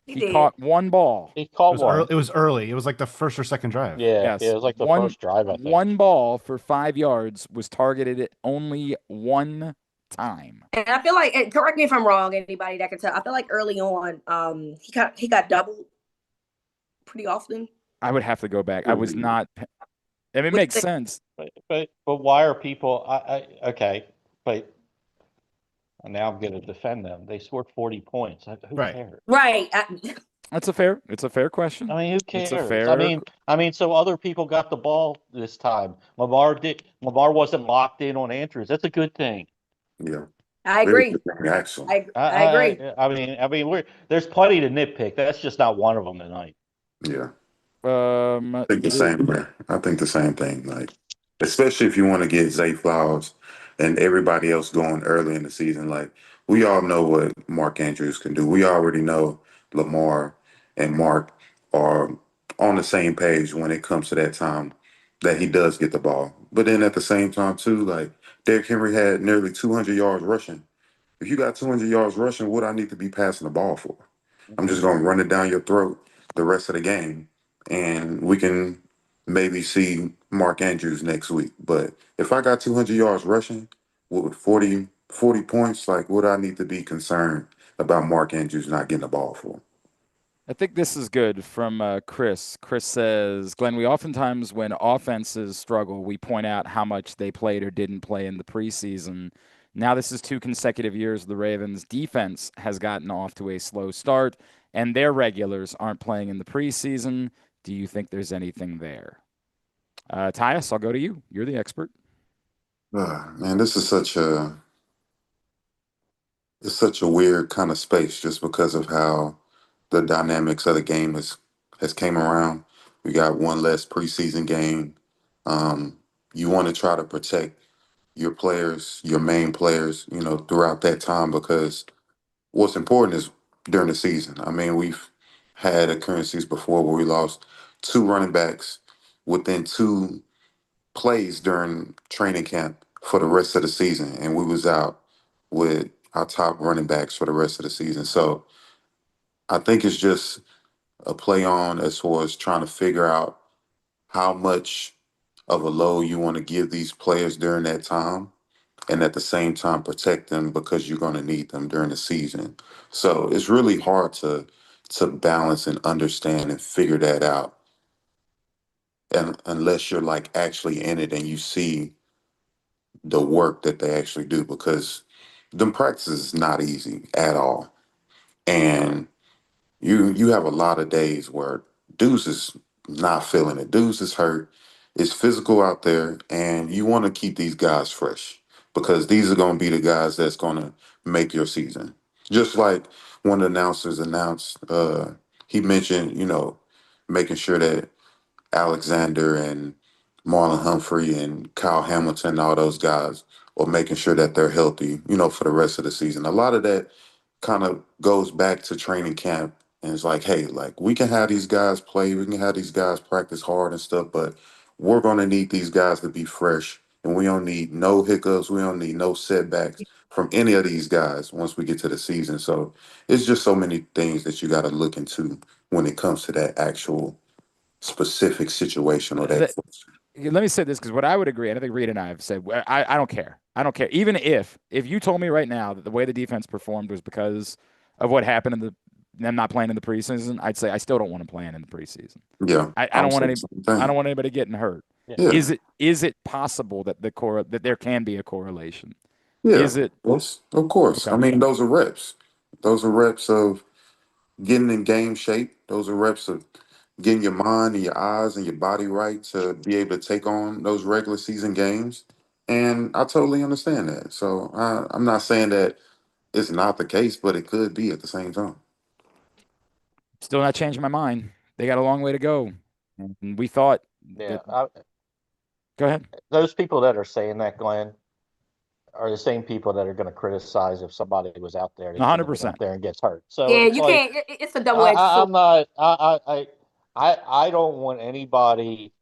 He caught one ball. He caught one. It was early. It was like the first or second drive. Yeah, Yes. it was like the first drive, I think. One ball for 5 yards was targeted at only one time. And I feel like, correct me if I'm wrong, anybody that can tell, I feel like early on, he got doubled pretty often. I would have to go back. I was not. I mean, it makes sense. But why are people? Okay, but now I'm going to defend them. They scored 40 points. Who cares? Right. It's a fair question. I mean, who cares? It's a fair. I mean, so other people got the ball this time. Lamar wasn't locked in on Andrews. That's a good thing. Yeah, I agree. Actually, I agree. I mean, there's plenty to nitpick. That's just not one of them tonight. Yeah. I think the same way. I think the same thing. Like, especially if you want to get Zay Flowers and everybody else going early in the season. Like, we all know what Mark Andrews can do. We already know Lamar and Mark are on the same page when it comes to that time that he does get the ball. But then at the same time, too, like, Derrick Henry had nearly 200 yards rushing. If you got 200 yards rushing, what I need to be passing the ball for? I'm just going to run it down your throat the rest of the game. And we can maybe see Mark Andrews next week. But if I got 200 yards rushing with 40 points, like, what I need to be concerned about Mark Andrews not getting the ball for? I think this is good from Chris. Chris says, Glenn, we oftentimes, when offenses struggle, we point out how much they played or didn't play in the preseason. Now this is 2 consecutive years the Ravens' defense has gotten off to a slow start, and their regulars aren't playing in the preseason. Do you think there's anything there? Tyus, I'll go to you. You're the expert. Man, this is such a weird kind of space just because of how the dynamics of the game has came around. We got one less preseason game. You want to try to protect your players, your main players, throughout that time, because what's important is during the season. I mean, we've had occurrences before where we lost 2 running backs within 2 plays during training camp for the rest of the season, and we was out with our top running backs for the rest of the season. So I think it's just a play on as far as trying to figure out how much of a load you want to give these players during that time, and at the same time protect them because you're going to need them during the season. So it's really hard to balance and understand and figure that out, and unless you're like actually in it and you see the work that they actually do, because them practices is not easy at all. And you have a lot of days where Deuce is not feeling it. Deuce is hurt. It's physical out there, and you want to keep these guys fresh because these are going to be the guys that's going to make your season. Just like one of the announcers announced, he mentioned, making sure that Alexander and Marlon Humphrey and Kyle Hamilton, all those guys, are making sure that they're healthy, for the rest of the season. A lot of that kind of goes back to training camp, and it's like, hey, like, we can have these guys play, we can have these guys practice hard and stuff, but we're going to need these guys to be fresh, and we don't need no hiccups, we don't need no setbacks from any of these guys once we get to the season. So it's just so many things that you got to look into when it comes to that actual specific situation or that. let me say this, because what I would agree, and I think Reed and I have said, I don't care. I don't care. Even if you told me right now that the way the defense performed was because of what happened in them not playing in the preseason, I'd say I still don't want to plan in the preseason. Yeah, I don't want any. I don't thing. want anybody getting hurt. Yeah. Yeah, Is it possible that that there can be a correlation? yeah, Is it yes, of course. okay? I mean, those are reps. Those are reps of getting in game shape. Those are reps of getting your mind and your eyes and your body right to be able to take on those regular season games. And I totally understand that. So I'm not saying that it's not the case, but it could be at the same time. Still not changing my mind. They got a long way to go, and we thought Yeah. that. Go ahead. Those people that are saying that, Glenn, are the same people that are going to criticize if somebody was out there that shouldn't have been 100%. out there and gets hurt. So Yeah, it's you like can't. It's a double-edged sword. I'm not. I don't want anybody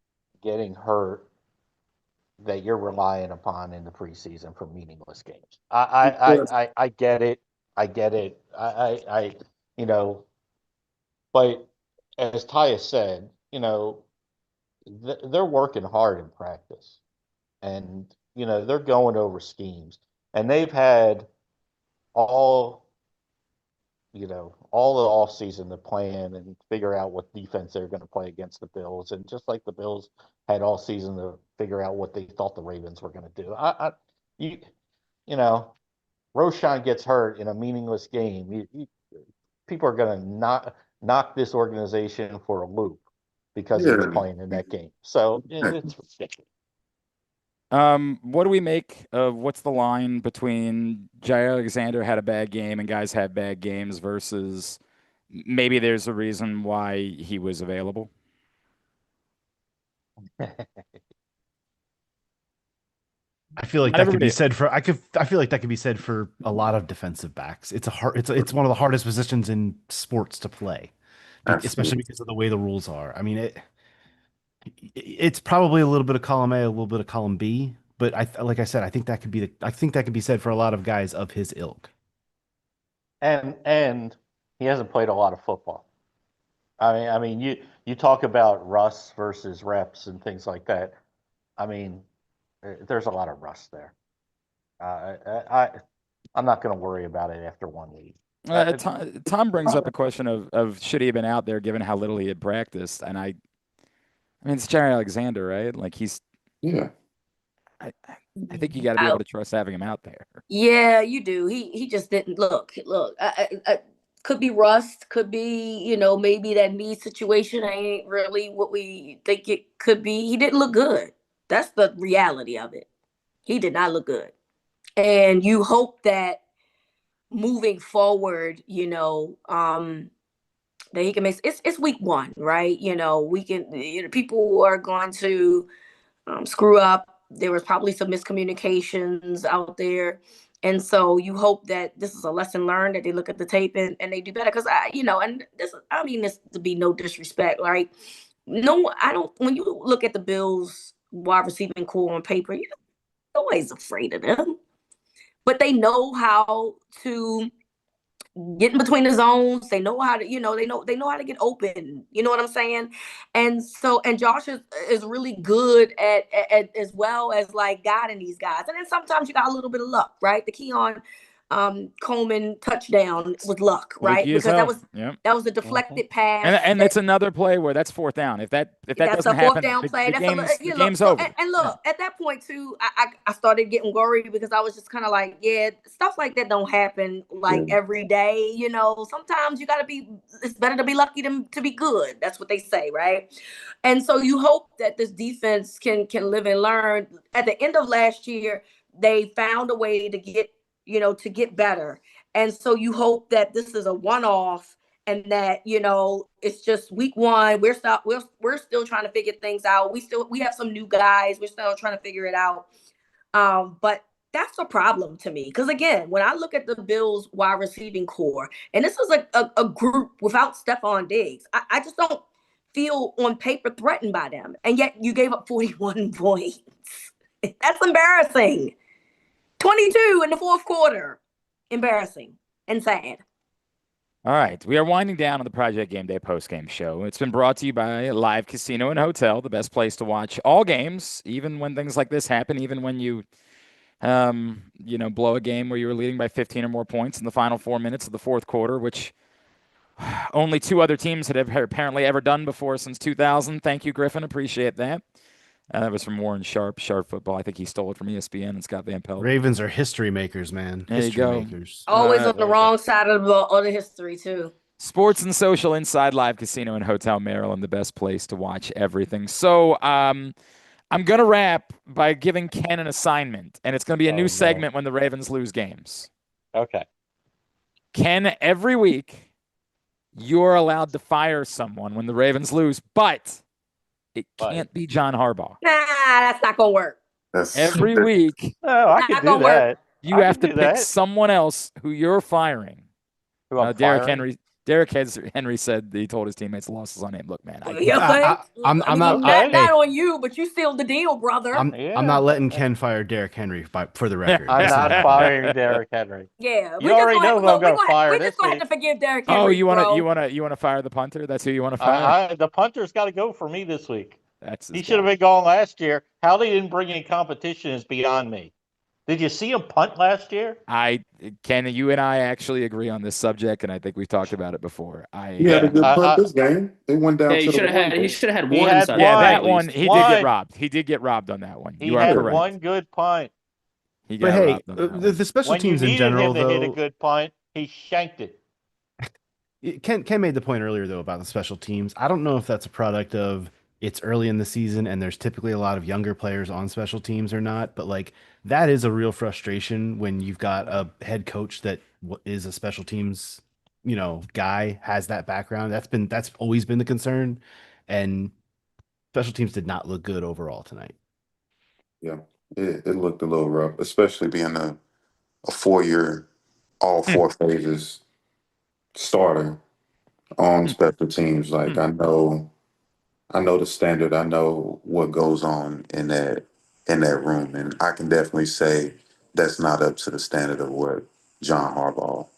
getting hurt that you're relying upon in the preseason for meaningless games. I get it. I get it. You know, but as Tyus said, they're working hard in practice, and they're going over schemes, and they've had all all the off season to plan and figure out what defense they're going to play against the Bills, and just like the Bills had all season to figure out what they thought the Ravens were going to do. You, you know, Roshan gets hurt in a meaningless game. People are going to knock this organization for a loop because he was Yeah. playing in that game. So it's ridiculous. What do we make of what's the line between Jair Alexander had a bad game and guys had bad games versus maybe there's a reason why he was available? I feel like Not that could everybody. be said for I feel like that could be said for a lot of defensive backs. It's one of the hardest positions in sports to play, especially Absolutely. because of the way the rules are. I mean, it's probably a little bit of column A, a little bit of column B, but like I said, I think that could be said for a lot of guys of his ilk. And he hasn't played a lot of football. I mean, you talk about rust versus reps and things like that. I mean, there's a lot of rust there. I'm not going to worry about it after 1 week. Tom brings up a question of should he have been out there given how little he had practiced, and I mean it's Jair Alexander, right? Like Yeah. I think you got to be able to trust having him out there. Yeah, you do. He just didn't look. Could be rust. Could be maybe that knee situation ain't really what we think it could be. He didn't look good. That's the reality of it. He did not look good. And you hope that moving forward, that he can make it's week 1, right? We can people are going to screw up. There was probably some miscommunications out there. And so you hope that this is a lesson learned, that they look at the tape and they do better. Because and I mean this to be no disrespect, right? No, I don't. When you look at the Bills wide receiving core on paper, nobody's afraid of them. But they know how to get in between the zones. They know how to, they know how to get open. You know what I'm saying? And so, and Josh is really good at as well as like guiding these guys. And then sometimes you got a little bit of luck, right? The Keon Coleman touchdown was luck, right? Lucky as Because hell. that was a deflected pass. And it's another play where that's 4th down. If that that's doesn't a 4th happen, down play. the game's over. And look, at that point too, I started getting worried because I was just kind of like, yeah, stuff like that don't happen like every day. Sometimes it's better to be lucky than to be good. That's what they say, right? And so you hope that this defense can live and learn. At the end of last year, they found a way to get better. And so you hope that this is a one-off and that it's just week 1. We're still trying to figure things out. We have some new guys. We're still trying to figure it out. But that's a problem to me because again, when I look at the Bills wide receiving core, and this is a group without Stephon Diggs, I just don't feel on paper threatened by them, and yet you gave up 41 points. That's embarrassing. 22 in the 4th quarter. Embarrassing and sad. All right, we are winding down on the Project Game Day postgame show. It's been brought to you by Live Casino and Hotel, the best place to watch all games, even when things like this happen, even when you blow a game where you were leading by 15 or more points in the final 4 minutes of the fourth quarter, which only two other teams had apparently ever done before since 2000. Thank you, Griffin. Appreciate that. That was from Warren Sharp Football. I think he stole it from ESPN and Scott Van Pelt. Ravens are history makers, man. There you History go. makers. Always on the wrong side of the history, too. Sports and social inside Live Casino and Hotel Maryland, the best place to watch everything. So I'm going to wrap by giving Ken an assignment, and it's going to be a new segment when the Ravens lose games. Okay. Ken, every week, you're allowed to fire someone when the Ravens lose, but it can't be John Harbaugh. Nah, that's not going to work. Every week, I can do that. You have to pick someone else who you're firing. Who I'm Derrick firing? Derrick Henry said that he told his teammates the loss is on him. Look, man, I'm not not on you, but you sealed the deal, brother. I'm not letting Ken fire Derrick Henry for the record. I'm not firing Derrick Henry. Yeah, you already know who I'm going to fire. We're just going to have to forgive Derrick Henry. Oh, you want to fire the punter? That's who you want to fire? The punter's got to go for me this week. He should have been gone last year. How they didn't bring any competition is beyond me. Did you see him punt last year? Ken, you and I actually agree on this subject, and I think we've talked about it before. He had a good punt this game. It went down to he should have had one. That one, he did get robbed. He did get robbed on that one. You are correct. One good punt. He got robbed on that one. The special teams in general, though, hit a good punt, he shanked it. Ken made the point earlier, though, about the special teams. I don't know if that's a product of it's early in the season and there's typically a lot of younger players on special teams or not, but like that is a real frustration when you've got a head coach that is a special teams, guy, has that background. That's always been the concern, and special teams did not look good overall tonight. Yeah, it looked a little rough, especially being a 4-year, all 4 phases starter on special teams. Like I know the standard. I know what goes on in that room, and I can definitely say that's not up to the standard of what John Harbaugh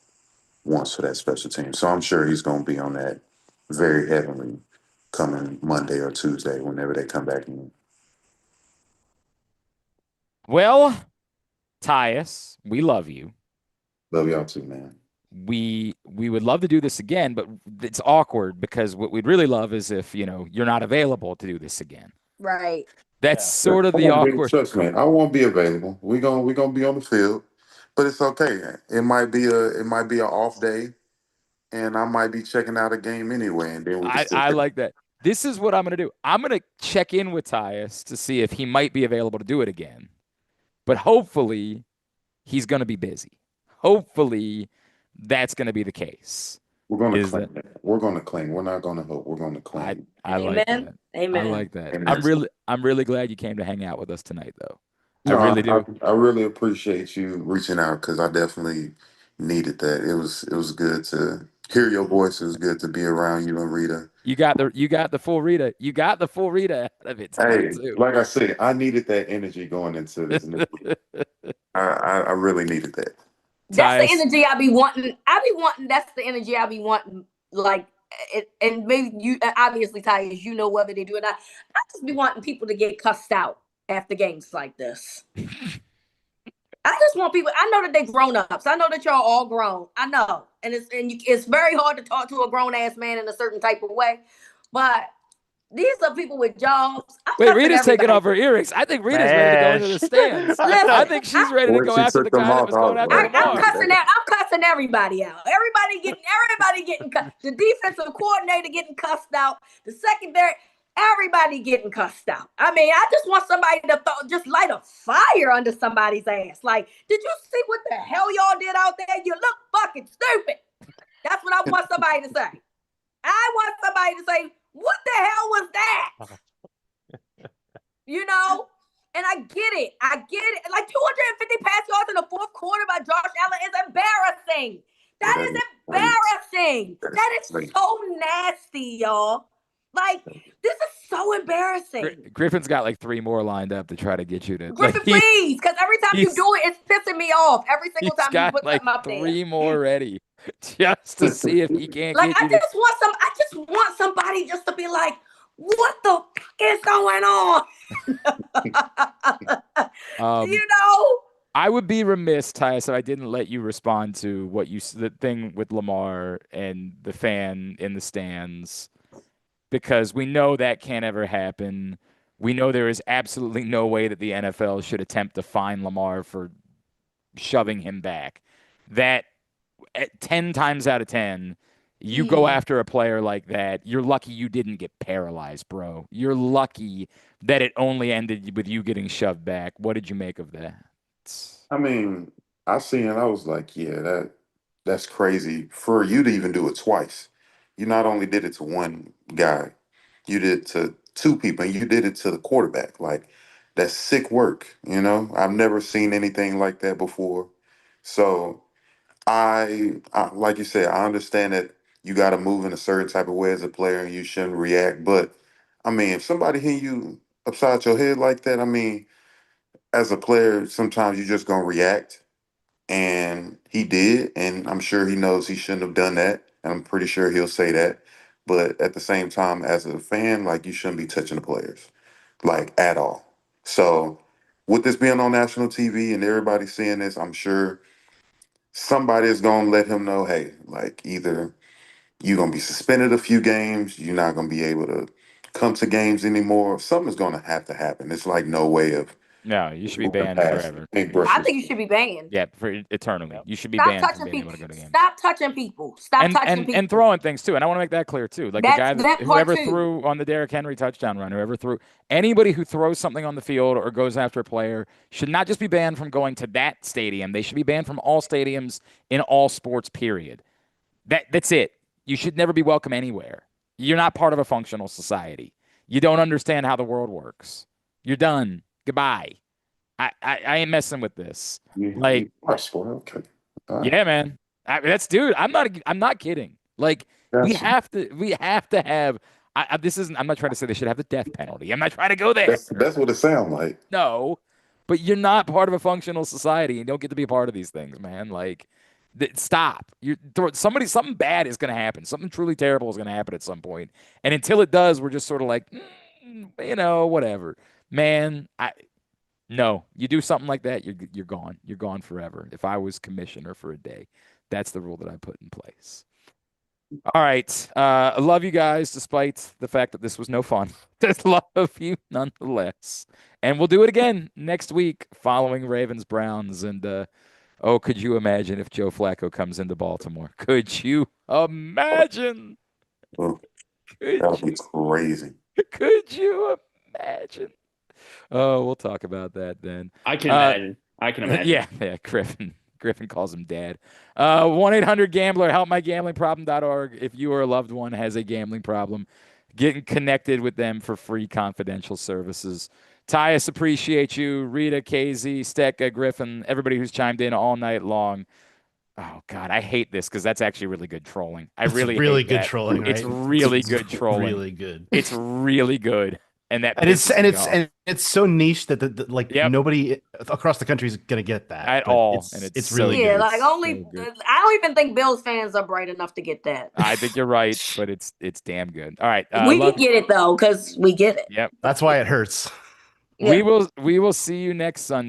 wants for that special team. So I'm sure he's going to be on that very heavily coming Monday or Tuesday, whenever they come back in. Well, Tyus, we love you. Love y'all too, man. We would love to do this again, but it's awkward because what we'd really love is if, you're not available to do this again. Right. That's sort of the awkward. Trust me, I won't be available. We're gonna be on the field, but it's okay. It might be an off day, and I might be checking out a game anyway. And then I like that. This is what I'm gonna do. I'm gonna check in with Tyus to see if he might be available to do it again, but hopefully he's gonna be busy. Hopefully that's gonna be the case. We're gonna claim it. We're gonna claim. We're not gonna hope. We're gonna claim. I like that. Amen. I like that. Amen. I'm really glad you came to hang out with us tonight, though. No, I really do. I really appreciate you reaching out because I definitely needed that. It was good to hear your voice. It was good to be around you and Rita. You got the full Rita. You got the full Rita out of it tonight, too. Like I said, I needed that energy going into this. I really needed that. That's the energy I be wanting. That's the energy I be wanting. Like, and maybe you, obviously, Tyus, whether they do it or not. I just be wanting people to get cussed out after games like this. I just want people. I know that they grown ups. I know that y'all all grown. I know, and it's very hard to talk to a grown ass man in a certain type of way, but. These are people with jobs. Wait, Rita's taking off her earrings. I think Rita's ready to go into the stands. I think she's ready to go after the guy that was going after the ball. I'm cussing everybody out. Everybody getting cut. The defensive coordinator getting cussed out. The secondary, everybody getting cussed out. I mean, I just want somebody to just light a fire under somebody's ass. Like, did you see what the hell y'all did out there? You look fucking stupid. That's what I want somebody to say. I want somebody to say, what the hell was that? And I get it. Like 250 pass yards in the fourth quarter by Josh Allen is embarrassing. That is embarrassing. That is so nasty, y'all. Like, this is so embarrassing. Griffin's got like 3 more lined up to try to get you to. Griffin, please, because every time you do it, it's pissing me off. Every single time you put something up there. 3 more ready. just to see if he can't Like, get you. I just want somebody just to be like, what the fuck is going on? You know? I would be remiss, Tyus, if I didn't let you respond to what the thing with Lamar and the fan in the stands, because we know that can't ever happen. We know there is absolutely no way that the NFL should attempt to fine Lamar for shoving him back. That 10 times out of 10, you go after a player like that, you're lucky you didn't get paralyzed, bro. You're lucky that it only ended with you getting shoved back. What did you make of that? I mean, I seen it. I was like, yeah, that's crazy for you to even do it twice. You not only did it to one guy, you did it to two people, and you did it to the quarterback. Like, that's sick work. I've never seen anything like that before. So I like you said, I understand that you got to move in a certain type of way as a player, and you shouldn't react. But I mean, if somebody hit you upside your head like that, I mean, as a player, sometimes you just gonna react. And he did, and I'm sure he knows he shouldn't have done that. And I'm pretty sure he'll say that. But at the same time, as a fan, like, you shouldn't be touching the players, like, at all. So with this being on national TV and everybody seeing this, I'm sure somebody is gonna let him know, hey, like, either you're gonna be suspended a few games, you're not gonna be able to come to games anymore. Something's gonna have to happen. It's like no way of No, you should be moving banned past forever. it. I think you should be banned. Yeah, for eternally. You should be Stop banned from touching being able people. to go to games. Stop touching people. Stop touching people. And throwing things too. And I want to make that clear too. Like That part whoever too. threw on the Derrick Henry touchdown run, whoever threw anybody who throws something on the field or goes after a player should not just be banned from going to that stadium. They should be banned from all stadiums in all sports, period. That's it. You should never be welcome anywhere. You're not part of a functional society. You don't understand how the world works. You're done. Goodbye. I ain't messing with this. Like, okay. yeah, man. Dude. I'm not kidding. Like, we have to have. This isn't. I'm not trying to say they should have the death penalty. I'm not trying to go there. That's what it sounds like. No, but you're not part of a functional society and don't get to be a part of these things, man. Like, stop. Something bad is going to happen. Something truly terrible is going to happen at some point. And until it does, we're just sort of like, whatever, man. No, you do something like that, you're gone. You're gone forever. If I was commissioner for a day, that's the rule that I put in place. All right. I love you guys, despite the fact that this was no fun. Just love you nonetheless. And we'll do it again next week following Ravens Browns. And could you imagine if Joe Flacco comes into Baltimore? Could you imagine? That would be crazy. Could you imagine? Oh, we'll talk about that then. I can imagine. Yeah. Griffin calls him dad. 1-800-GAMBLER, helpmygamblingproblem.org. If you or a loved one has a gambling problem, getting connected with them for free confidential services. Tyus, appreciate you. Rita, KZ, Stecca, Griffin, everybody who's chimed in all night long. Oh, God, I hate this because that's actually really good trolling. It's really good trolling, right? It's really good trolling. Really good. It's really good. And it's so niche that nobody across the country is gonna get that at all. It's really good. Yeah, like only I don't even think Bills fans are bright enough to get that. I think you're right, but it's damn good. All right, we can get it though because we get it. Yep, that's why it hurts. Yeah. We will see you next Sunday.